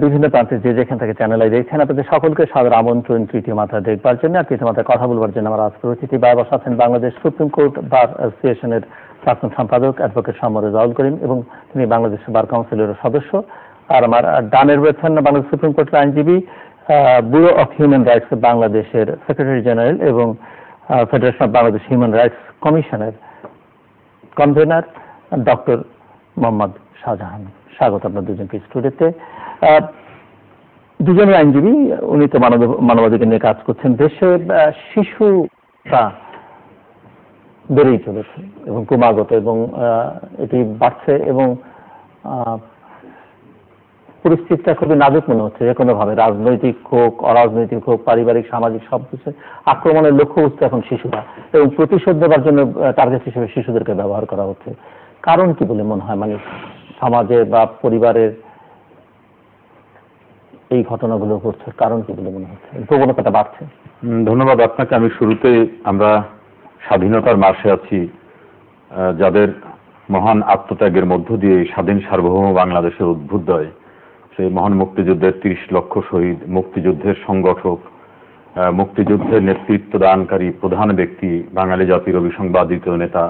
বিভিন্ন প্রান্তে যে যেখান থেকে চ্যানেল আই দেখছেন আপনাদের সকলকে সাদর আমন্ত্রণ তৃতীয় মাত্রা দেখবার জন্য আর তৃতীয় মাত্রায় কথা বলবার জন্য আমার আজকের অতিথি বসে আছেন বাংলাদেশ সুপ্রিম কোর্ট বার অ্যাসোসিয়েশনের প্রাক্তন সম্পাদক অ্যাডভোকেট শামর রেজাউল করিম এবং তিনি বাংলাদেশ বার কাউন্সিলের সদস্য। আর আমার ডানের রয়েছেন বাংলাদেশ সুপ্রিম কোর্টের আইনজীবী, ব্যুরো অফ হিউম্যান রাইটস বাংলাদেশের সেক্রেটারি জেনারেল এবং federation of Bangladesh human rights কমিশনের কনভেনার ডক্টর মোহাম্মদ শাহজাহান। স্বাগত আপনার দুজনকে স্টুডিওতে। দুজনের আইনজীবী, উনি তো মানবাধিকার নিয়ে কাজ করছেন। দেশে শিশুরা বেড়েই চলেছে এবং ক্রমাগত, এবং এটি বাড়ছে এবং পরিস্থিতিটা খুবই নাজুক মনে হচ্ছে। যে কোনোভাবে রাজনৈতিক হোক, অরাজনৈতিক হোক, পারিবারিক, সামাজিক সব কিছু আক্রমণের লক্ষ্যবস্তু এখন শিশুরা, এবং প্রতিশোধ দেওয়ার জন্য টার্গেট হিসেবে শিশুদেরকে ব্যবহার করা হচ্ছে। কারণ কি বলে মনে হয়? মানে সমাজে বা পরিবারের এই ঘটনাগুলো ঘটছে, কারণ কি বলে মনে হচ্ছে? প্রবণতাটা বাড়ছে। ধন্যবাদ আপনাকে। আমি শুরুতে, আমরা স্বাধীনতার মাসে আছি, যাদের মহান আত্মত্যাগের মধ্য দিয়ে স্বাধীন সার্বভৌম বাংলাদেশের উদ্ভুদয়, সেই মহান মুক্তিযুদ্ধের 30 লক্ষ শহীদ, মুক্তিযুদ্ধের সংগঠক, মুক্তিযুদ্ধের নেতৃত্ব দানকারী প্রধান ব্যক্তি, বাঙালি জাতির অবিসংবাদিত নেতা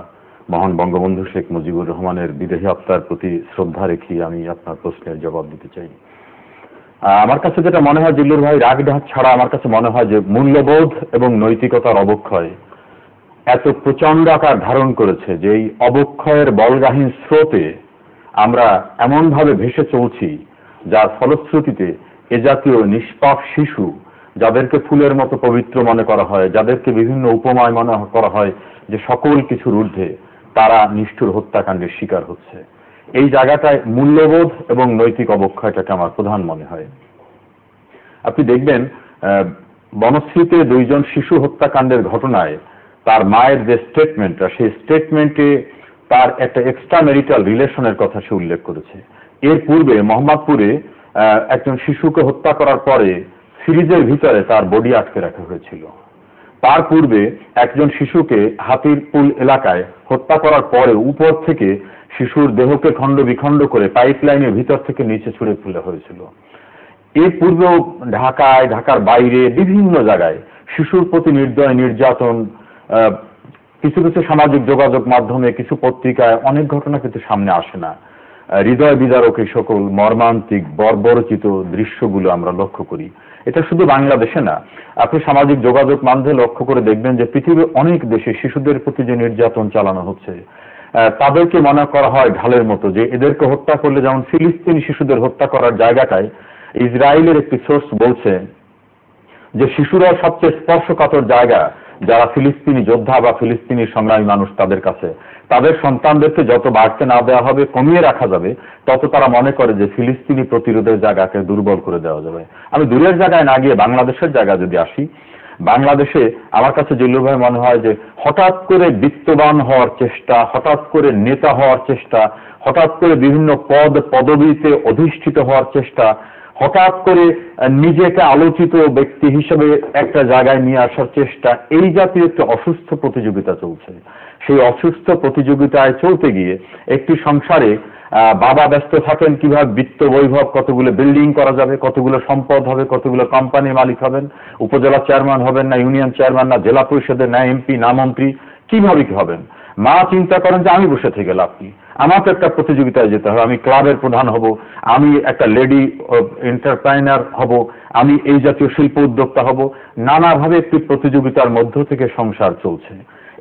মহান বঙ্গবন্ধু শেখ মুজিবুর রহমানের বিদেহী আত্মার প্রতি শ্রদ্ধা রেখে আমি আপনার প্রশ্নের জবাব দিতে চাই। আমার কাছে যেটা মনে হয় জিল্লুর ভাই, রাগ ঢাক ছাড়া আমার কাছে মনে হয় যে মূল্যবোধ এবং নৈতিকতার অবক্ষয় এত প্রচন্ড আকার ধারণ করেছে যে এই অবক্ষয়ের বলগাহীন স্রোতে আমরা এমনভাবে ভেসে চলছি, যার ফলশ্রুতিতে এ জাতীয় নিষ্পাপ শিশু, যাদেরকে ফুলের মতো পবিত্র মনে করা হয়, যাদেরকে বিভিন্ন উপমায় মনে করা হয় যে সকল কিছুর ঊর্ধ্বে, তারা নিষ্ঠুর হত্যাকাণ্ডের শিকার হচ্ছে। এই জায়গাটায় মূল্যবোধ এবং নৈতিক অবক্ষয়টাকে আমার প্রধান মনে হয়। আপনি দেখবেন বনশ্রীতে 2 জন শিশু হত্যাকাণ্ডের ঘটনায় তার মায়ের যে স্টেটমেন্টটা, সেই স্টেটমেন্টে তার একটা এক্সট্রা ম্যারিটাল রিলেশনের কথা সে উল্লেখ করেছে। এর পূর্বে মোহাম্মদপুরে একজন শিশুকে হত্যা করার পরে ফ্রিজের ভিতরে তার বডি আটকে রাখা হয়েছিল। তার পূর্বে একজন শিশুকে হাতিরপুল এলাকায় হত্যা করার পরে উপর থেকে শিশুর দেহকে খণ্ড বিখণ্ড করে পাইপলাইনের ভিতর থেকে নিচে ছুঁড়ে ফেলা হয়েছিল। এর পূর্বেও ঢাকায়, ঢাকার বাইরে বিভিন্ন জায়গায় শিশুর প্রতি নির্দয় নির্যাতন, কিছু কিছু সামাজিক যোগাযোগ মাধ্যমে, কিছু পত্রিকায় অনেক ঘটনা কিন্তু সামনে আসে না। হৃদয় বিদারক এই সকল মর্মান্তিক বর্বরচিত দৃশ্যগুলো আমরা লক্ষ্য করি। এটা শুধু বাংলাদেশে না, আপনি সামাজিক যোগাযোগ মাধ্যমে লক্ষ্য করে দেখবেন যে পৃথিবীর অনেক দেশে শিশুদের প্রতি যে নির্যাতন চালানো হচ্ছে, তাদেরকে মনে করা হয় ঢালের মতো, যে এদেরকে হত্যা করলে, যেমন ফিলিস্তিনি শিশুদের হত্যা করার জায়গাটায় ইসরায়েলের একটি সোর্স বলছে যে শিশুরা সবচেয়ে স্পর্শকাতর জায়গা, যারা ফিলিস্তিনি যোদ্ধা বা ফিলিস্তিনি সংগ্রামী মানুষ, তাদের কাছে তাদের সন্তানদেরকে যত বাড়তে না দেওয়া হবে, কমিয়ে রাখা যাবে, তত তারা মনে করে যে ফিলিস্তিনি প্রতিরোধের জায়গাকে দুর্বল করে দেওয়া যাবে। আমি দূরের জায়গায় না গিয়ে বাংলাদেশের জায়গায় যদি আসি, বাংলাদেশে আমার কাছে জিল্লুর ভাই মনে হয় যে হঠাৎ করে বিত্তবান হওয়ার চেষ্টা, হঠাৎ করে নেতা হওয়ার চেষ্টা, হঠাৎ করে বিভিন্ন পদ পদবিতে অধিষ্ঠিত হওয়ার চেষ্টা, হঠাৎ করে নিজেকে আলোচিত ব্যক্তি হিসেবে একটা জায়গায় নিয়ে আসার চেষ্টা, এই জাতীয় একটা অসুস্থ প্রতিযোগিতা চলছে। সেই অসুস্থ প্রতিযোগিতায় চলতে গিয়ে একটি সংসারে বাবা ব্যস্ত থাকেন কিভাবে বিত্ত বৈভব, কতগুলো বিল্ডিং করা যাবে, কতগুলো সম্পদ হবে, কতগুলো কোম্পানির মালিক হবেন, উপজেলা চেয়ারম্যান হবেন না ইউনিয়ন চেয়ারম্যান, না জেলা পরিষদের, না এমপি, না মন্ত্রী, কিভাবে কি হবেন। মা চিন্তা করেন যে আমি বসে থেকে লাভ কি, আমার তো একটা প্রতিযোগিতায় যেতে হবে, আমি ক্লাবের প্রধান হব, আমি একটা লেডি এন্টারপ্রাইনার হব, আমি এই জাতীয় শিল্প উদ্যোক্তা হব। নানাভাবে একটি প্রতিযোগিতার মধ্য থেকে সংসার চলছে।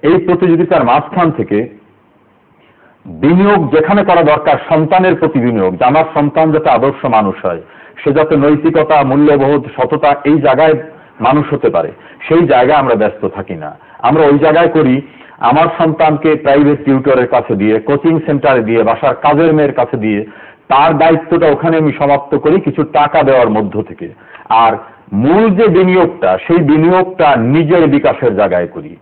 এই প্রতিযোগিতার মাঝখান থেকে বিনিয়োগ যেখানে করা দরকার, সন্তানের প্রতি বিনিয়োগ, যে আমার সন্তান যাতে আদর্শ মানুষ হয়, সে যাতে নৈতিকতা, মূল্যবোধ, সততা এই জায়গায় মানুষ হতে পারে, সেই জায়গায় আমরা ব্যস্ত থাকি না। আমরা ওই জায়গায় করি আমার সন্তানকে প্রাইভেট টিউটরের কাছে দিয়ে, কোচিং সেন্টারে দিয়ে, বাসার কাজের মেয়ের কাছে দিয়ে, তার দায়িত্বটা ওখানে আমি সমাপ্ত করি কিছু টাকা দেওয়ার মধ্য থেকে। আর মূল যে বিনিয়োগটা, সেই বিনিয়োগটা নিজের বিকাশের জায়গায় করি।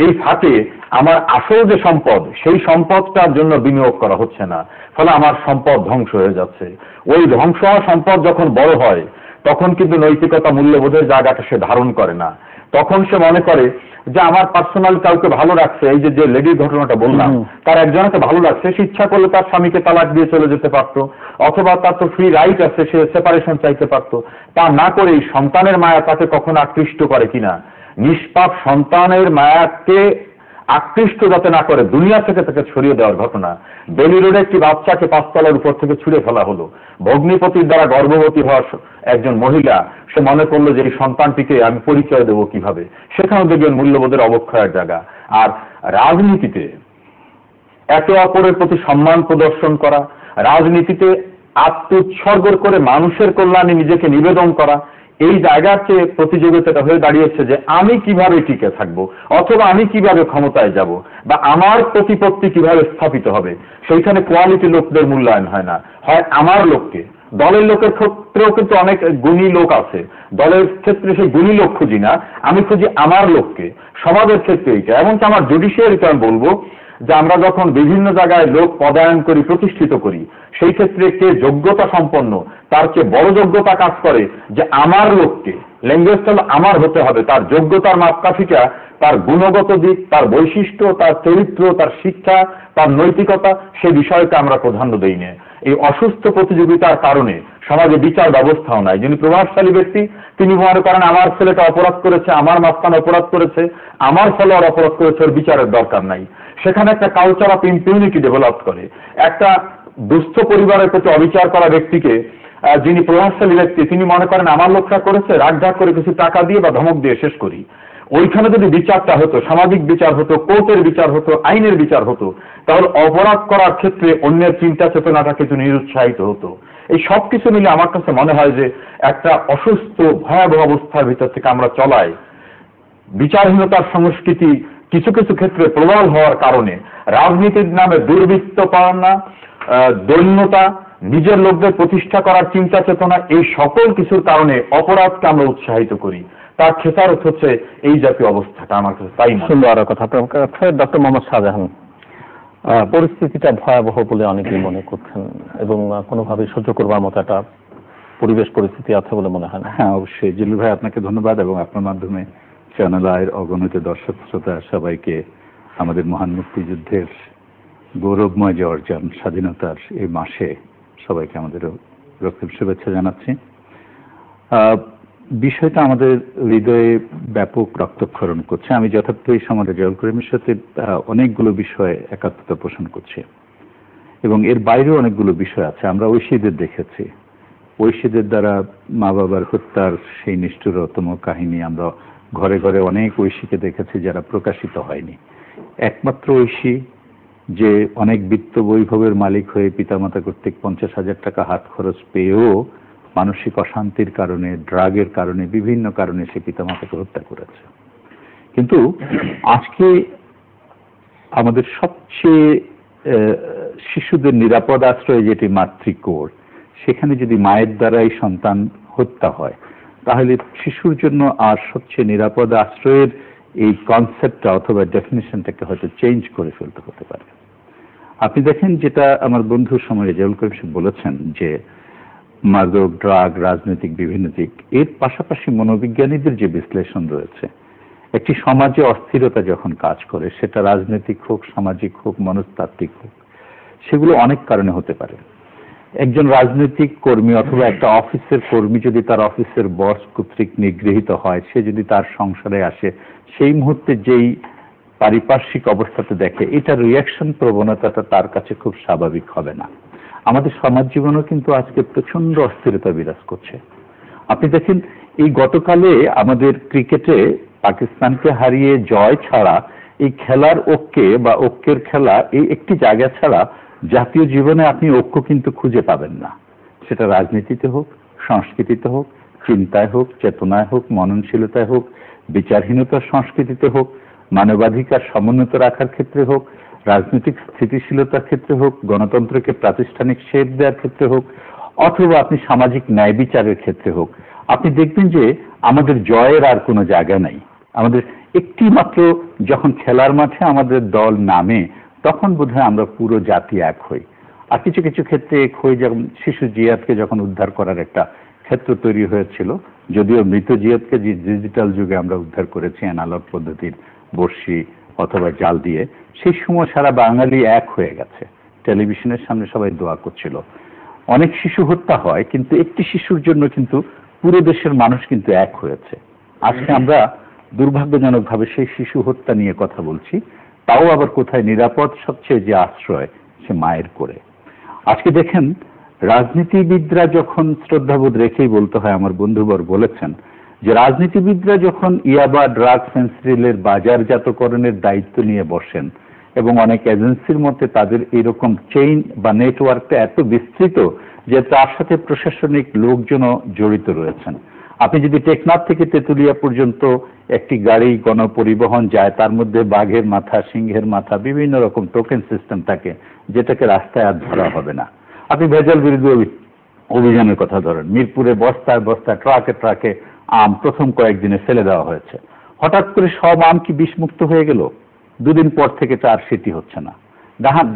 এই ফাঁকে আমার আসল যে সম্পদ, সেই সম্পদটার জন্য বিনিয়োগ করা হচ্ছে না, ফলে আমার সম্পদ ধ্বংস হয়ে যাচ্ছে। ওই ধ্বংস হওয়া সম্পদ যখন বড় হয়, তখন কিন্তু নৈতিকতা, মূল্যবোধের জায়গাটা সে ধারণ করে না। তখন সে মনে করে যে আমার পার্সোনাল কাউকে ভালো রাখছে, এই যে লেডির ঘটনাটা বললাম, তার একজনকে ভালো লাগছে, সে ইচ্ছা করলে তার স্বামীকে তালাক দিয়ে চলে যেতে পারতো, অথবা তার তো ফ্রি রাইট আছে, সে সেপারেশন চাইতে পারতো। তা না করে এই সন্তানের মায়া তাকে কখনো আকৃষ্ট করে কিনা, নিষ্পাপ সন্তানের মায়াকে আকৃষ্ট যাতে না করে দুনিয়া থেকে তাকে ছড়িয়ে দেওয়ার ঘটনা। বেলি রোডে একটি বাচ্চাকে 5 তলার উপর থেকে ছুড়ে ফেলা হলো। ভগ্নিপতির দ্বারা গর্ভবতী হওয়া একজন মহিলা, সে মনে করলো যে এই সন্তানটিকে আমি পরিচয় দেবো কিভাবে। সেখানে দেখবেন মূল্যবোধের অবক্ষয়ের জায়গা। আর রাজনীতিতে একে অপরের প্রতি সম্মান প্রদর্শন করা, রাজনীতিতে আত্মোৎসর্গ করে মানুষের কল্যাণে নিজেকে নিবেদন করা, এই জায়গার চেয়ে প্রতিযোগিতাটা হয়ে দাঁড়িয়েছে যে আমি কিভাবে টিকে থাকবো, অথবা আমি কিভাবে ক্ষমতায় যাব, বা আমার প্রতিপত্তি কিভাবে স্থাপিত হবে। সেইখানে কোয়ালিটি লোকদের মূল্যায়ন হয় না, হয় আমার লোককে। দলের লোকের ক্ষেত্রেও কিন্তু অনেক গুণী লোক আছে, দলের ক্ষেত্রে সেই গুণী লোক খুঁজি না, আমি খুঁজি আমার লোককে। সমাজের ক্ষেত্রে এইটা, এমনকি আমার জুডিশিয়ারিতে আমি বলবো যে আমরা যখন বিভিন্ন জায়গায় লোক পদায়ন করি, প্রতিষ্ঠিত করি, সেই ক্ষেত্রে কে যোগ্যতা সম্পন্ন, তার চেয়ে বড় যোগ্যতা কাজ করে যে আমার লোককে, ল্যাঙ্গুয়েজটা আমার হতে হবে, তার যোগ্যতার মাপকাঠিটা তার গুণগত দিক, তার বৈশিষ্ট্য, তার চরিত্র, তার শিক্ষা, তার নৈতিকতা, সে বিষয়কে আমরা প্রাধান্য দেই না। এই অসুস্থ প্রতিযোগিতার কারণে সমাজে বিচার ব্যবস্থাও নাই। যিনি প্রভাবশালী ব্যক্তি, তিনি মনে করেন আমার ছেলেটা অপরাধ করেছে, আমার মাস্তান অপরাধ করেছে, আমার ফলোয়ার অপরাধ করেছে, ওর বিচারের দরকার নাই। সেখানে একটা কালচার অফ ইম্পিউনিটি ডেভেলপ করে। একটা দুস্থ পরিবারের প্রতি অবিচার করা ব্যক্তিকে, যিনি প্রভাবশালী ব্যক্তি, তিনি মনে করেন আমার লোকটা করেছে, রাগঢাক করে কিছু টাকা দিয়ে বা ধমক দিয়ে শেষ করি। ওইখানে যদি বিচারটা হতো, সামাজিক বিচার হতো, কোর্টের বিচার হতো, আইনের বিচার হতো, তাহলে অপরাধ করার ক্ষেত্রে অন্যের চিন্তা চেতনাটা কিন্তু নিরুৎসাহিত হতো। এই সব কিছু মিলে আমার কাছে মনে হয় যে একটা অসুস্থ ভয়াবহ অবস্থার ভিতর থেকে আমরা চলাই। বিচারহীনতার সংস্কৃতি কিছু কিছু ক্ষেত্রে প্রবল হওয়ার কারণে রাজনীতির নামে দুর্বৃত্তপনা, দৈন্যতা, নিজের লোকদের প্রতিষ্ঠা করার চিন্তা চেতনা, এই সকল কিছুর কারণে অপরাধকে আমরা উৎসাহিত করি। তার খেসারত হচ্ছে এই জাতীয় অবস্থাটা। আমার কাছে তাই সুন্দর কথা। ডক্টর মোহাম্মদ শাহজাহান, পরিস্থিতিটা ভয়াবহ বলে অনেকেই মনে করছেন এবং কোনোভাবেই সহ্য করবার মতো একটা পরিবেশ পরিস্থিতি আছে বলে মনে হয় না? হ্যাঁ, অবশ্যই। জিল্লুর ভাই, আপনাকে ধন্যবাদ এবং আপনার মাধ্যমে চ্যানেল আয়ের অগণিত দর্শক শ্রোতা সবাইকে আমাদের মহান মুক্তিযুদ্ধের গৌরবময় যে অর্জন, স্বাধীনতার এই মাসে সবাইকে আমাদের রক্তিম শুভেচ্ছা জানাচ্ছি। বিষয়টা আমাদের হৃদয়ে ব্যাপক রক্তক্ষরণ করছে। আমি যথার্থই সম্রাট রেজাউল করিমের সাথে অনেকগুলো বিষয়ে একাত্মতা পোষণ করছি এবং এর বাইরেও অনেকগুলো বিষয় আছে। আমরা ঐশীদের দেখেছি, ঐশীদের দ্বারা মা বাবার হত্যার সেই নিষ্ঠুরতম কাহিনী আমরা ঘরে ঘরে অনেক ঐশীকে দেখেছি যারা প্রকাশিত হয়নি। একমাত্র ঐশী যে অনেক বিত্ত বৈভবের মালিক হয়ে পিতামাতা কর্তৃক 50,000 টাকা হাত খরচ পেয়েও মানসিক অশান্তির কারণে, ড্রাগের কারণে, বিভিন্ন কারণে সে পিতামাতাকে হত্যা করেছে। কিন্তু আজকে আমাদের সবচেয়ে শিশুদের নিরাপদ আশ্রয় যেটি মাতৃকোর, সেখানে যদি মায়ের দ্বারাই সন্তান হত্যা হয়, তাহলে শিশুর জন্য আর সবচেয়ে নিরাপদ আশ্রয়ের এই কনসেপ্টটা অথবা ডেফিনেশনটাকে হয়তো চেঞ্জ করে ফেলতে হতে পারে। আপনি দেখেন, যেটা আমার বন্ধু সময় রেজাউল করিম বলেছেন যে মাদক, ড্রাগ, রাজনৈতিক বিভিন্ন দিক, এর পাশাপাশি মনোবিজ্ঞানীদের যে বিশ্লেষণ রয়েছে, একটি সমাজে অস্থিরতা যখন কাজ করে, সেটা রাজনৈতিক হোক, সামাজিক হোক, মনস্তাত্ত্বিক হোক, সেগুলো অনেক কারণে হতে পারে। একজন রাজনৈতিক কর্মী অথবা একটা অফিসের কর্মী যদি তার অফিসের বস কর্তৃক নিগৃহীত হয়, সে যদি তার সংসারে আসে, সেই মুহূর্তে যেই পারিপার্শ্বিক অবস্থাতে দেখে, এটার রিয়াকশন প্রবণতাটা তার কাছে খুব স্বাভাবিক হবে না। আমাদের সমাজ জীবনেও কিন্তু আজকে প্রচন্ড অস্থিরতা বিরাজ করছে। আপনি দেখেন, এই গতকালে আমাদের ক্রিকেটে পাকিস্তানকে হারিয়ে জয় ছাড়া, এই খেলার ঐক্যে বা ঐক্যের খেলা, এই একটি জায়গা ছাড়া জাতীয় জীবনে আপনি ঐক্য কিন্তু খুঁজে পাবেন না। সেটা রাজনীতিতে হোক, সংস্কৃতিতে হোক, চিন্তায় হোক, চেতনায় হোক, মননশীলতায় হোক, বিচারহীনতার সংস্কৃতিতে হোক, মানবাধিকার সমুন্নত রাখার ক্ষেত্রে হোক, রাজনৈতিক স্থিতিশীলতার ক্ষেত্রে হোক, গণতন্ত্রকে প্রাতিষ্ঠানিক শেপ দেওয়ার ক্ষেত্রে হোক, অথবা আপনি সামাজিক ন্যায় বিচারের ক্ষেত্রে হোক, আপনি দেখবেন যে আমাদের জয়ের আর কোনো জায়গা নাই। আমাদের একটি মাত্র যখন খেলার মাঠে আমাদের দল নামে, তখন বোধহয় আমরা পুরো জাতি এক হই। আর কিছু কিছু ক্ষেত্রে এক হই, যেমন শিশু জিয়াদকে যখন উদ্ধার করার একটা ক্ষেত্র তৈরি হয়েছিল, যদিও মৃত জিয়াদকে যে ডিজিটাল যুগে আমরা উদ্ধার করেছি অ্যানালগ পদ্ধতির বর্ষি অথবা জাল দিয়ে, সেই সময় সারা বাঙালি এক হয়ে গেছে, টেলিভিশনের সামনে সবাই দোয়া করছিল। অনেক শিশু হত্যা হয়, কিন্তু একটি শিশুর জন্য কিন্তু পুরো দেশের মানুষ কিন্তু এক হয়েছে। আজকে আমরা দুর্ভাগ্যজনকভাবে সেই শিশু হত্যা নিয়ে কথা বলছি, তাও আবার কোথায় নিরাপদ সবচেয়ে যে আশ্রয়, সে মায়ের করে। আজকে দেখেন, রাজনীতিবিদরা যখন শ্রদ্ধাবোধ রেখেই বলতে হয়, আমার বন্ধুবর বলেছেন যে রাজনীতিবিদরা যখন ইয়াবা, ড্রাগ, ফেন্সিডিলের বাজারজাতকরণের দায়িত্ব নিয়ে বসেন এবং অনেক এজেন্সির মধ্যে তাদের এরকম চেইন বা নেটওয়ার্কটা এত বিস্তৃত যে তার সাথে প্রশাসনিক লোকজনও জড়িত রয়েছেন। আপনি যদি টেকনাফ থেকে তেঁতুলিয়া পর্যন্ত একটি গাড়ি গণপরিবহন যায়, তার মধ্যে বাঘের মাথা, সিংহের মাথা, বিভিন্ন রকম টোকেন সিস্টেম থাকে, যেটাকে রাস্তায় আর ধরা হবে না। আপনি ভেজাল বিরোধী অভিযানের কথা ধরেন, মিরপুরে বস্তায় বস্তায়, ট্রাকে ট্রাকে আম প্রথম কয়েকদিনে ফেলে দেওয়া হয়েছে। হঠাৎ করে সব আম কি বিষমুক্ত হয়ে গেল? দুদিন পর থেকে আর সেটি হচ্ছে না।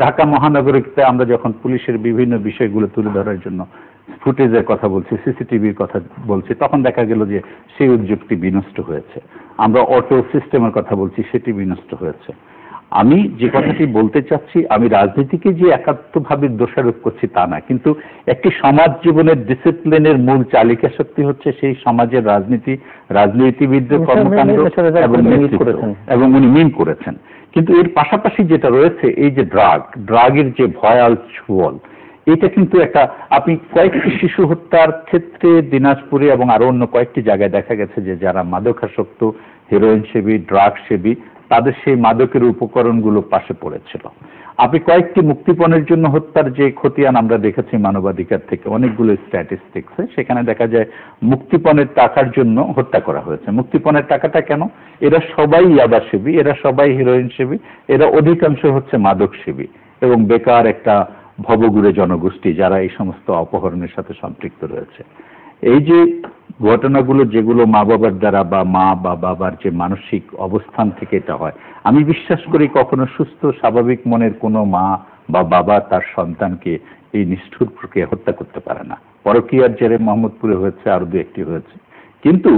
ঢাকা মহানগরীতে আমরা যখন পুলিশের বিভিন্ন বিষয়গুলো তুলে ধরার জন্য ফুটেজের কথা বলছি, সিসিটিভির কথা বলছি, তখন দেখা গেল যে সেই উদ্যোগটি বিনষ্ট হয়েছে। আমরা অটো সিস্টেমের কথা বলছি, সেটি বিনষ্ট হয়েছে। আমি যে কথাটি বলতে চাচ্ছি, আমি রাজনীতিকে যে একাত্মভাবে দোষারোপ করছি তা না, কিন্তু একটি সমাজ জীবনের ডিসিপ্লিনের মূল চালিকা শক্তি হচ্ছে সেই সমাজের রাজনীতিবিদদের কর্মকাণ্ড এবং উনি মিন করেছেন। কিন্তু এর পাশাপাশি যেটা রয়েছে, এই যে ড্রাগের যে ভয়াল ছোঁয়াল, এটা কিন্তু একটা, আপনি কয়েকটি শিশু হত্যার ক্ষেত্রে দিনাজপুরে এবং আরো অন্য কয়েকটি জায়গায় দেখা গেছে যে যারা মাদকাসক্ত, হেরোইন সেবী, ড্রাগ সেবী, তাদের সেই মাদকের উপকরণগুলো পাশে পড়েছিল। আপনি কয়েকটি মুক্তিপণের জন্য হত্যার যে খতিয়ান আমরা দেখেছি মানবাধিকার থেকে, অনেকগুলো স্ট্যাটিস্টিক্স, সেখানে দেখা যায় মুক্তিপণের টাকার জন্য হত্যা করা হয়েছে। মুক্তিপণের টাকাটা কেন? এরা সবাই ইয়াবা সেবী, এরা সবাই হিরোইন সেবী, এরা অধিকাংশ হচ্ছে মাদক সেবী এবং বেকার একটা ভবঘুরে জনগোষ্ঠী যারা এই সমস্ত অপহরণের সাথে সম্পৃক্ত রয়েছে। এই যে ঘটনাগুলো, যেগুলো মা বাবার দ্বারা বা মা বা বাবার যে মানসিক অবস্থান থেকে এটা হয়, আমি বিশ্বাস করি কখনো সুস্থ স্বাভাবিক মনের কোনো মা বা বাবা তার সন্তানকে এই নিষ্ঠুর প্রক্রিয়া হত্যা করতে পারে না। পরকীয়ার জেরে মোহাম্মদপুরে হয়েছে, আরো দু একটি হয়েছে, কিন্তু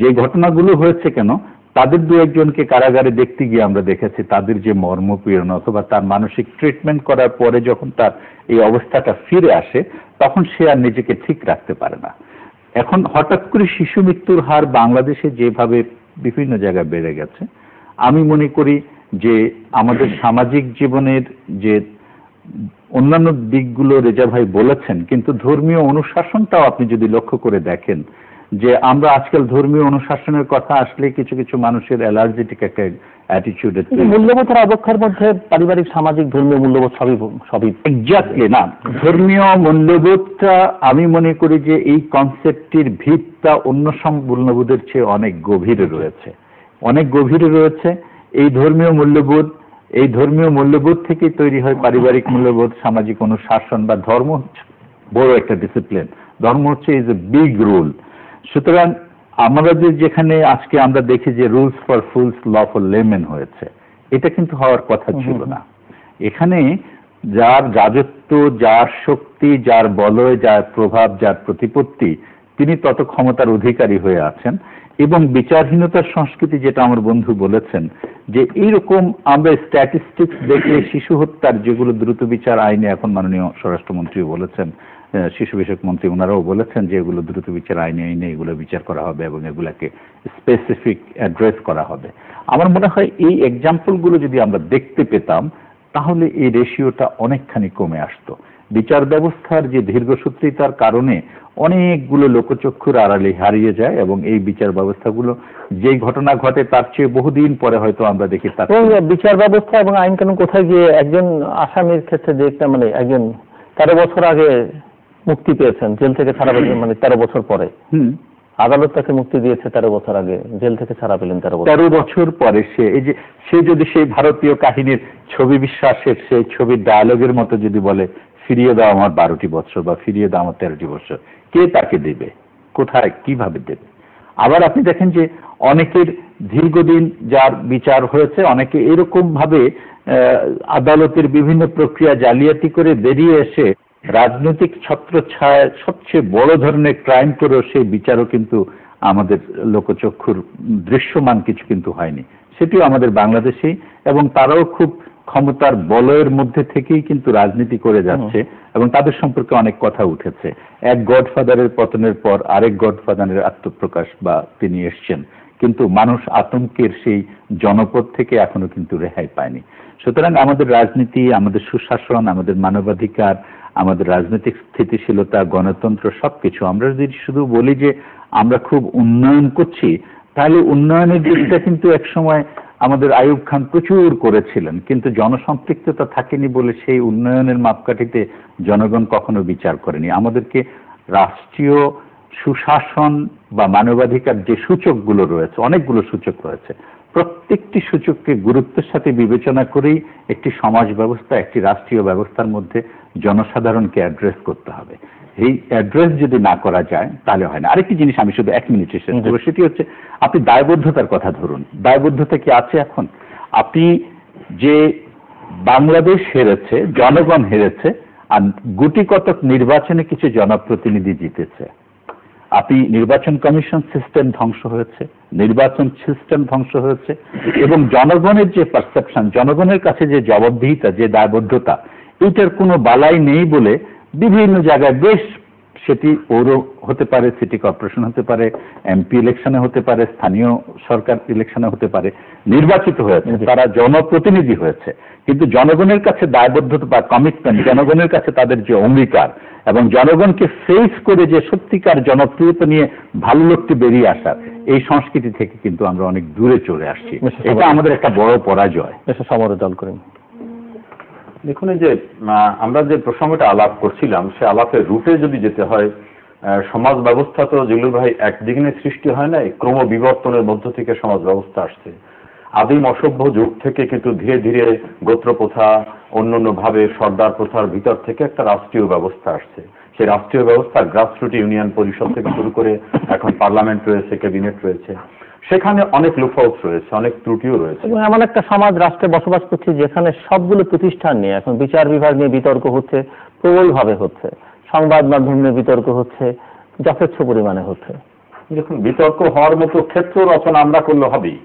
যে ঘটনাগুলো হয়েছে, কেন তাদের দু একজনকে কারাগারে দেখতে গিয়ে আমরা দেখেছি তাদের যে মর্মপীড়ন অথবা তার মানসিক ট্রিটমেন্ট করার পরে যখন তার এই অবস্থাটা ফিরে আসে, তখন সে আর নিজেকে ঠিক রাখতে পারে না। এখন হঠাৎ করে শিশু মৃত্যুর হার বাংলাদেশে যেভাবে বিভিন্ন জায়গায় বেড়ে গেছে, আমি মনে করি যে আমাদের সামাজিক জীবনের যে অন্যান্য দিকগুলো রেজা ভাই বলেছেন, কিন্তু ধর্মীয় অনুশাসনটাও আপনি যদি লক্ষ্য করে দেখেন, যে আমরা আজকাল ধর্মীয় অনুশাসনের কথা আসলে কিছু কিছু মানুষের অ্যালার্জেটিক একটা অ্যাটিটিউড, মূল্যবোধের অবক্ষয়ের মধ্যে পারিবারিক, সামাজিক, ধর্মীয় মূল্যবোধ সবই এক্স্যাক্টলি না। ধর্মীয় মূল্যবোধটা আমি মনে করি যে এই কনসেপ্টটির ভিতটা অন্য সব মূল্যবোধের চেয়ে অনেক গভীরে রয়েছে, অনেক গভীরে রয়েছে। এই ধর্মীয় মূল্যবোধ থেকেই তৈরি হয় পারিবারিক মূল্যবোধ, সামাজিক অনুশাসন, বা ধর্ম বড় একটা ডিসিপ্লিন। ধর্ম হচ্ছে ইজ এ বিগ রুল। সুতরাং আমাদের যেখানে আজকে আমরা দেখি যে rules for fools, law for laymen হয়েছে, এটা কিন্তু হওয়ার কথা ছিল না। এখানে যার রাজত্ব, যার শক্তি, যার বলয়, যার প্রভাব, যার প্রতিপত্তি, তিনি তত ক্ষমতার অধিকারী হয়ে আছেন। এবং বিচারহীনতার সংস্কৃতি, যেটা আমার বন্ধু বলেছেন, যে এইরকম আমরা স্ট্যাটিস্টিক্স দেখে শিশু হত্যার যেগুলো দ্রুত বিচার আইনে, এখন মাননীয় স্বরাষ্ট্রমন্ত্রী বলেছেন, শিশু বিষয়ক মন্ত্রী ওনারাও বলেছেন যে এগুলো দ্রুত বিচার আইনে এগুলো বিচার করা হবে এবং এগুলাকে স্পেসিফিক অ্যাড্রেস করা হবে। আমার মনে হয় এই এক্সাম্পলগুলো যদি আমরা দেখতে পেতাম, তাহলে এই রেশিওটা অনেকখানি কমে আসতো। বিচার ব্যবস্থার যে দীর্ঘসূত্রিতার কারণে অনেকগুলো লোকচক্ষুর আড়ালে হারিয়ে যায় এবং এই বিচার ব্যবস্থাগুলো যেই ঘটনা ঘটে তার চেয়ে বহুদিন পরে হয়তো আমরা দেখি তার বিচার ব্যবস্থা এবং আইন কানুন কোথায় গিয়ে একজন আসামির ক্ষেত্রে যে একটা, মানে একজন 13 বছর আগে মুক্তি পেয়েছেন জেল থেকে ছাড়া পেয়েছেন, মানে 13 বছর পরে আদালত তাকে মুক্তি দিয়েছে, 13 বছর আগে জেল থেকে ছাড়া পেলেন 13 বছর পরে সে যদি সেই ভারতীয় কাহিনীর ছবি বিশ্বাসের সেই ছবির ডায়ালগের মতো যদি বলে ফিরিয়ে দাও আমার 12টি বছর বা ফিরিয়ে দাও আমার 13টি বছর, কে তাকে দেবে? কোথায়, কিভাবে দেবে? আবার আপনি দেখেন যে অনেকের দীর্ঘদিন যার বিচার হয়েছে, অনেকে এরকম ভাবে আদালতের বিভিন্ন প্রক্রিয়া জালিয়াতি করে বেরিয়ে এসে রাজনৈতিক ছত্রছায়ায় সবচেয়ে বড় ধরনের ক্রাইম করেও সেই বিচারও কিন্তু আমাদের লোকচক্ষুর দৃশ্যমান কিছু কিন্তু হয়নি, সেটিও আমাদের বাংলাদেশেই, এবং তারাও খুব ক্ষমতার বলয়ের মধ্যে থেকেই কিন্তু রাজনীতি করে যাচ্ছে এবং তাদের সম্পর্কে অনেক কথা উঠেছে। এক গডফাদারের পতনের পর আরেক গডফাদারের আত্মপ্রকাশ বা তিনি এসছেন, কিন্তু মানুষ আতঙ্কের সেই জনপদ থেকে এখনো কিন্তু রেহাই পায়নি। সুতরাং আমাদের রাজনীতি, আমাদের সুশাসন, আমাদের মানবাধিকার, আমাদের রাজনৈতিক স্থিতিশীলতা, গণতন্ত্র সবকিছু আমরা যদি শুধু বলি যে আমরা খুব উন্নয়ন করছি, তাহলে উন্নয়নের দিকটা কিন্তু একসময় আমাদের আইয়ুব খান প্রচুর করেছিলেন, কিন্তু জনসম্পৃক্ততা থাকেনি বলে সেই উন্নয়নের মাপকাঠিতে জনগণ কখনো বিচার করেনি। আমাদেরকে রাষ্ট্রীয় সুশাসন বা মানবাধিকার যে সূচকগুলো রয়েছে, অনেকগুলো সূচক রয়েছে, প্রত্যেকটি সূচককে গুরুত্বের সাথে বিবেচনা করেই একটি সমাজ ব্যবস্থা, একটি রাষ্ট্রীয় ব্যবস্থার মধ্যে জনসাধারণকে অ্যাড্রেস করতে হবে। এই অ্যাড্রেস যদি না করা যায় তাহলে হয় না। আরেকটি জিনিস আমি শুধু 1 মিনিটে শেষ করব, সেটি হচ্ছে আপনি দায়বদ্ধতার কথা ধরুন। দায়বদ্ধতা কি আছে এখন? আপনি যে বাংলাদেশ হেরেছে, জনগণ হেরেছে, আর গুটি কতক নির্বাচনে কিছু জনপ্রতিনিধি জিতেছে। আপনি নির্বাচন কমিশন সিস্টেম ধ্বংস হয়েছে, নির্বাচন সিস্টেম ধ্বংস হয়েছে, এবং জনগণের যে পারসেপশন, জনগণের কাছে যে জবাবদিহিতা, যে দায়বদ্ধতা, এইটার কোনো বালাই নেই বলে বিভিন্ন জায়গায় বেশ, সেটি পৌর হতে পারে, সিটি কর্পোরেশন হতে পারে, এমপি ইলেকশনে হতে পারে, স্থানীয় সরকার ইলেকশনে হতে পারে, নির্বাচিত হয়েছে, তারা জনপ্রতিনিধি হয়েছে, কিন্তু জনগণের কাছে দায়বদ্ধতা বা কমিটমেন্ট, জনগণের কাছে তাদের যে অঙ্গীকার এবং জনগণকে ফেস করে যে সত্যিকার জনপ্রিয়তা নিয়ে ভালো লোকটি বেরিয়ে আসার, এই সংস্কৃতি থেকে কিন্তু আমরা অনেক দূরে চলে আসছি। এটা আমাদের একটা বড় পরাজয়। সমরে দল করেন। দেখুন, এই যে আমরা যে প্রসঙ্গটা আলাপ করছিলাম, সে আলাপের রুটে যদি যেতে হয়, সমাজ ব্যবস্থা তো জিল্লুর ভাই একদিনে সৃষ্টি হয় না, ক্রম বিবর্তনের মধ্য থেকে সমাজ ব্যবস্থা আসছে। আদিম অসভ্য যুগ থেকে কিন্তু ধীরে ধীরে গোত্র প্রথা, অন্যান্য ভাবে সর্দার প্রথার ভিতর থেকে একটা রাষ্ট্রীয় ব্যবস্থা আসছে। সেই রাষ্ট্রীয় ব্যবস্থা গ্রাসরুট ইউনিয়ন পরিষদ থেকে শুরু করে এখন পার্লামেন্ট রয়েছে, ক্যাবিনেট রয়েছে, সেখানে অনেক লুফআউট রয়েছে, অনেক ত্রুটিও রয়েছে। এবং এমন একটা সমাজ রাষ্ট্রে বসবাস করছে যেখানে সবগুলো প্রতিষ্ঠান নিয়ে এখন বিচার বিভাগ নিয়ে বিতর্ক হচ্ছে, প্রবলভাবে হচ্ছে, সংবাদ মাধ্যম নিয়ে বিতর্ক হচ্ছে, যথেচ্ছ পরিমাণে হচ্ছে। দেখুন, বিতর্ক হওয়ার মতো ক্ষেত্র রচনা আমরা করলে হবেই।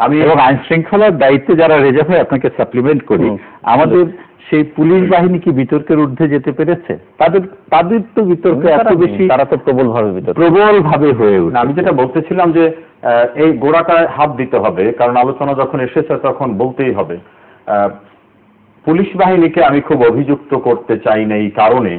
আমি এবং আইন শৃঙ্খলার দায়িত্বে যারা রেজাল্ট হয়, আপনাকে সাপ্লিমেন্ট করি, আমাদের সেই পুলিশ বাহিনী কি বিতর্কের ঊর্ধ্বে যেতে পেরেছে? তাদের তো বিতর্ক এত বেশি, তারা তো প্রবলভাবে হয়ে উঠে। আমি যেটা বলতেছিলাম যে এই গোড়াটায় হাত দিতে হবে, কারণ আলোচনা যখন এসেছে তখন বলতেই হবে। পুলিশ বাহিনীকে আমি খুব অভিযুক্ত করতে চাই না, এই কারণে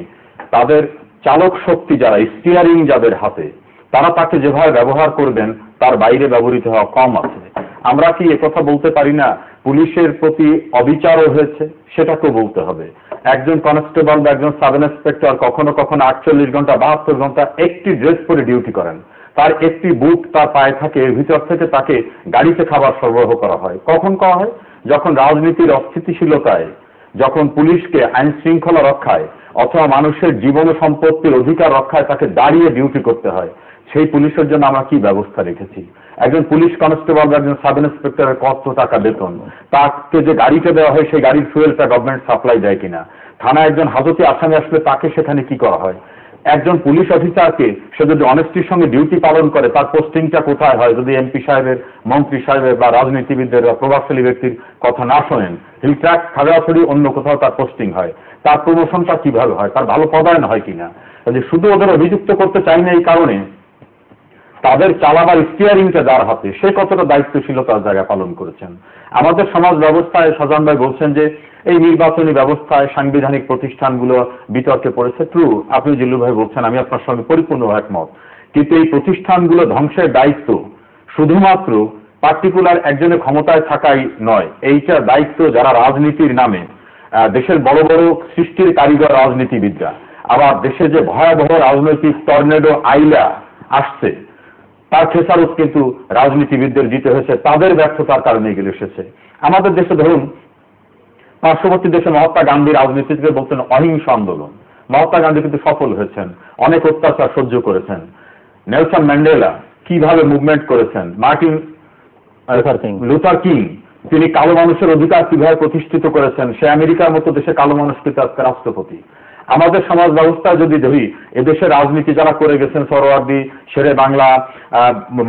তাদের চালক শক্তি যারা, স্টিয়ারিং যাদের হাতে, তারা তাকে যেভাবে ব্যবহার করবেন তার বাইরে ব্যবহৃত হওয়া কম আছে। আমরা কি একথা বলতে পারি না পুলিশের প্রতি অবিচারও হয়েছে? সেটাকেও বলতে হবে। একজন কনস্টেবল বা একজন সাব ইন্সপেক্টর কখনো কখনো 48 ঘন্টা 72 ঘন্টা একটি ড্রেস পরে ডিউটি করেন, তার একটি বুট তার পায়ে থাকে, এর ভিতর থেকে তাকে গাড়িতে খাবার সরবরাহ করা হয়। কখন করা হয়? যখন রাজনীতির অস্থিতিশীলতায়, যখন পুলিশকে আইন শৃঙ্খলা রক্ষায় অথবা মানুষের জীবন ও সম্পত্তির অধিকার রক্ষায় তাকে দাঁড়িয়ে ডিউটি করতে হয়। সেই পুলিশের জন্য আমরা কি ব্যবস্থা রেখেছি? একজন পুলিশ কনস্টেবল বা একজন সাব ইন্সপেক্টরের কত টাকা বেতন, তাকে যে গাড়িতে দেওয়া হয় সেই গাড়ির ফুয়েলটা গভর্নমেন্ট সাপ্লাই দেয় কিনা, থানায় একজন হাজতে আসামি আসলে তাকে সেখানে কি করা হয়, একজন পুলিশ অফিসারকে সে যদি অনেস্টির সঙ্গে ডিউটি পালন করে তার পোস্টিংটা কোথায় হয়, যদি এমপি সাহেবের, মন্ত্রী সাহেবের বা রাজনীতিবিদদের বা প্রভাবশালী ব্যক্তির কথা না শোনেন, হিলট্র্যাক, খাগড়াছড়ি, অন্য কোথাও তার পোস্টিং হয়, তার প্রমোশনটা কিভাবে হয়, তার ভালো পদায়ন হয় কিনা। শুধু ওদের অভিযুক্ত করতে চাই না এই কারণে, তাদের চালাবার স্টিয়ারিংটা যার হাতে, সে কতটা দায়িত্বশীলতার জায়গা পালন করেছেন। আমাদের সমাজ ব্যবস্থায় সজান ভাই বলছেন যে এই নির্বাচনী ব্যবস্থায় সাংবিধানিক প্রতিষ্ঠানগুলো বিতর্কে পড়েছে। ট্রু, আপনি জিল্লু ভাই বলছেন, আমি আপনার সঙ্গে পরিপূর্ণ একমত, কিন্তু এই প্রতিষ্ঠানগুলো ধ্বংসের দায়িত্ব শুধুমাত্র পার্টিকুলার একজনের ক্ষমতায় থাকাই নয়, এইটা দায়িত্ব যারা রাজনীতির নামে দেশের বড় বড় সৃষ্টির কারিগর রাজনীতিবিদরা, আবার দেশে যে ভয়াবহ রাজনৈতিক টর্নেডো আইলা আসছে তার খেসারত কিন্তু রাজনীতিবিদদের দিতে হয়েছে, তাদের ব্যর্থতার কারণে এগুলো এসেছে। আমাদের দেশে ধরুন পার্শ্ববর্তী দেশে মহাত্মা গান্ধী রাজনীতিকে বলতেন অহিংস আন্দোলন, মহাত্মা গান্ধী কিন্তু সফল হয়েছেন, অনেক অত্যাচার সহ্য করেছেন। নেলসন ম্যান্ডেলা কিভাবে মুভমেন্ট করেছেন, মার্টিন লুথার কিং তিনি কালো মানুষের অধিকার কিভাবে প্রতিষ্ঠিত করেছেন, সে আমেরিকার মতো দেশে কালো মানুষকে আজকে রাষ্ট্রপতি। আমাদের সমাজ ব্যবস্থা যদি ধরি, এদেশের রাজনীতি যারা করে গেছেন, সরওয়ার্দী, শেরে বাংলা,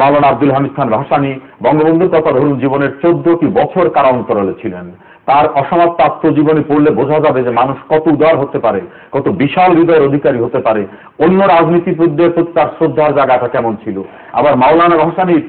মাওলানা আব্দুল হামিদ খান ভাসানী, বঙ্গবন্ধুর কথা ধরুন, জীবনের 14টি বছর কারান্তরালে ছিলেন। তার অসমাপ্ত আত্মজীবনী পড়লে বোঝা যাবে যে মানুষ কত উদার হতে পারে, কত বিশাল হৃদয়ের অধিকারী হতে পারে, অন্য রাজনীতিবিদদের প্রতি তার শ্রদ্ধার জায়গাটা কেমন ছিল। আবার মাওলানা ভাসানীর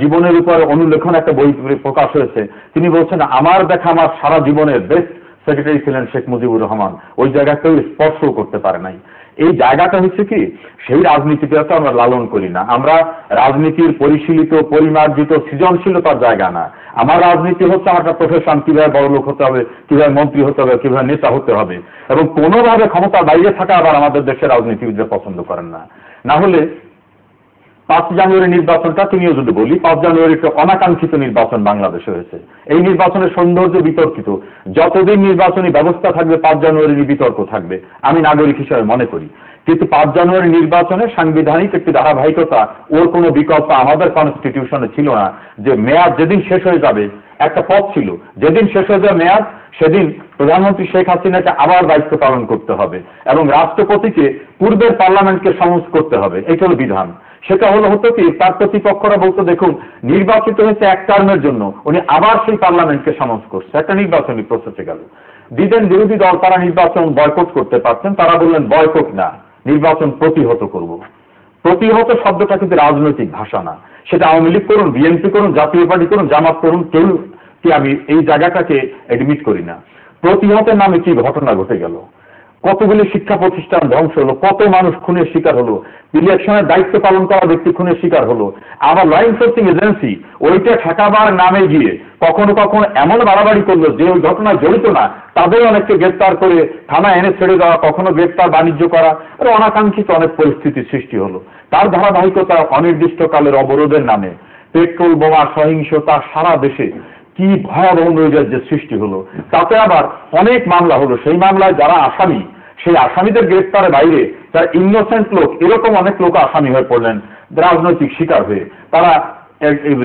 জীবনের উপরে অনুলেখন একটা বই প্রকাশ হয়েছে। তিনি বলছেন, আমার দেখা আমার সারা জীবনের বেস্ট সেক্রেটারি ছিলেন শেখ মুজিবুর রহমান, ওই জায়গাটাও স্পর্শ করতে পারে নাই। এই জায়গাটা হচ্ছে কি, সেই রাজনীতিকে তো আমরা লালন করি না। আমরা রাজনীতির পরিশীলিত, পরিমার্জিত সৃজনশীলতার জায়গা না। আমার রাজনীতি হচ্ছে আমার একটা প্রফেশন, কিভাবে বড় লোক হতে হবে, কিভাবে মন্ত্রী হতে হবে, কিভাবে নেতা হতে হবে, এবং কোনোভাবে ক্ষমতার বাইরে থাকা আবার আমাদের দেশের রাজনীতিবিদরা পছন্দ করেন না। না হলে 5 জানুয়ারি নির্বাচনটা তুমিও যদি বলি, 5 জানুয়ারি একটা অনাকাঙ্ক্ষিত নির্বাচন বাংলাদেশে হয়েছে। এই নির্বাচনের সৌন্দর্য বিতর্কিত। যতদিন নির্বাচনী ব্যবস্থা থাকবে 5 জানুয়ারির বিতর্ক থাকবে, আমি নাগরিক হিসেবে মনে করি। কিন্তু 5 জানুয়ারি নির্বাচনে সাংবিধানিক একটি ধারাবাহিকতা, ওর কোনো বিকল্প আমাদের কনস্টিটিউশনে ছিল না। যে মেয়াদ যেদিন শেষ হয়ে যাবে, একটা পথ ছিল, যেদিন শেষ হয়ে যাবে মেয়াদ, সেদিন প্রধানমন্ত্রী শেখ হাসিনাকে আবার দায়িত্ব পালন করতে হবে এবং রাষ্ট্রপতিকে পূর্বের পার্লামেন্টকে সমন্স করতে হবে। এটা হলো বিধান। সেটা হতো কি, তার প্রতিপক্ষরা বলতো, দেখুন নির্বাচিত হয়েছে 1 টার্মের জন্য, উনি আবার সেই পার্লামেন্টকে সমন্স করছে, একটা নির্বাচনী প্রসেসে গেল। দিতেন বিরোধী দল, তারা নির্বাচন বয়কট করতে পারতেন, তারা বললেন বয়কট না, নির্বাচন প্রতিহত করব। প্রতিহত শব্দটা কিন্তু রাজনৈতিক ভাষা না। সেটা আওয়ামী লীগ করুন, বিএনপি করুন, জাতীয় পার্টি করুন, জামাত করুন, কেউ কি, আমি এই জায়গাটাকে এডমিট করি না। প্রতিহতের নামে কি ঘটনা ঘটে গেল, কতগুলি শিক্ষা প্রতিষ্ঠান ধ্বংস হলো, কত মানুষ খুনের শিকার হলো, ইলেকশনের দায়িত্ব পালন করা ব্যক্তি খুনের শিকার হলো। আবার ল এনফোর্সিং এজেন্সি ওইটা ঠেকাবার নামে গিয়ে কখনো কখনো এমন বাড়াবাড়ি করলো যে ওই ঘটনায় জড়িত না তাদের অনেককে গ্রেপ্তার করে থানা এনে ছেড়ে দেওয়া, কখনো গ্রেপ্তার বাণিজ্য করা, আর অনাকাঙ্ক্ষিত অনেক পরিস্থিতির সৃষ্টি হলো। তার ধারাবাহিকতা অনির্দিষ্টকালের অবরোধের নামে পেট্রোল বোমা সহিংসতা সারা দেশে কি ভয়াবহ নৈরাজ্যের সৃষ্টি হলো। তাতে আবার অনেক মামলা হলো, সেই মামলায় যারা আসামি, সেই আসামিদের গ্রেফতারের বাইরে যারা ইনোসেন্ট লোক, এরকম অনেক লোক আসামি হয়ে পড়লেন, রাজনৈতিক শিকার হয়ে তারা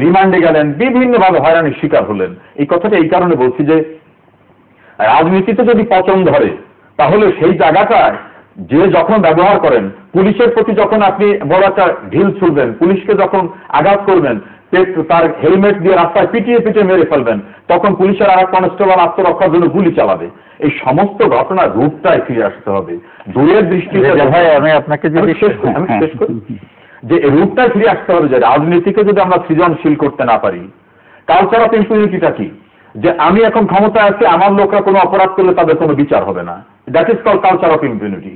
রিমান্ডে গেলেন, বিভিন্নভাবে হয়রানির শিকার হলেন। এই কথাটা এই কারণে বলছি যে রাজনীতিতে যদি পচন ধরে, তাহলে সেই জায়গাটায় যে যখন ব্যবহার করেন, পুলিশের প্রতি যখন আপনি বড় একটা ঢিল ছুড়বেন, পুলিশকে যখন আঘাত করবেন, তার হেলমেট দিয়ে রাস্তায় পিটিয়ে পিটিয়ে মেরে ফেলবেন, তখন পুলিশের আর এক কনস্টেবল আত্মরক্ষার জন্য গুলি চালাবে। এই সমস্ত ঘটনার রূপটাই ফিরে আসতে হবে। দূরের দৃষ্টিতে আমি আপনাকে যদি শেষ করি, যে রূপটাই ফিরে আসতে হবে যে রাজনীতিকে যদি আমরা সৃজনশীল করতে না পারি। কালচার অফ ইম্পিউনিটিটা কি, যে আমি এখন ক্ষমতায় আছি, আমার লোকরা কোনো অপরাধ করলে তাদের কোনো বিচার হবে না, that is call culture of impunity.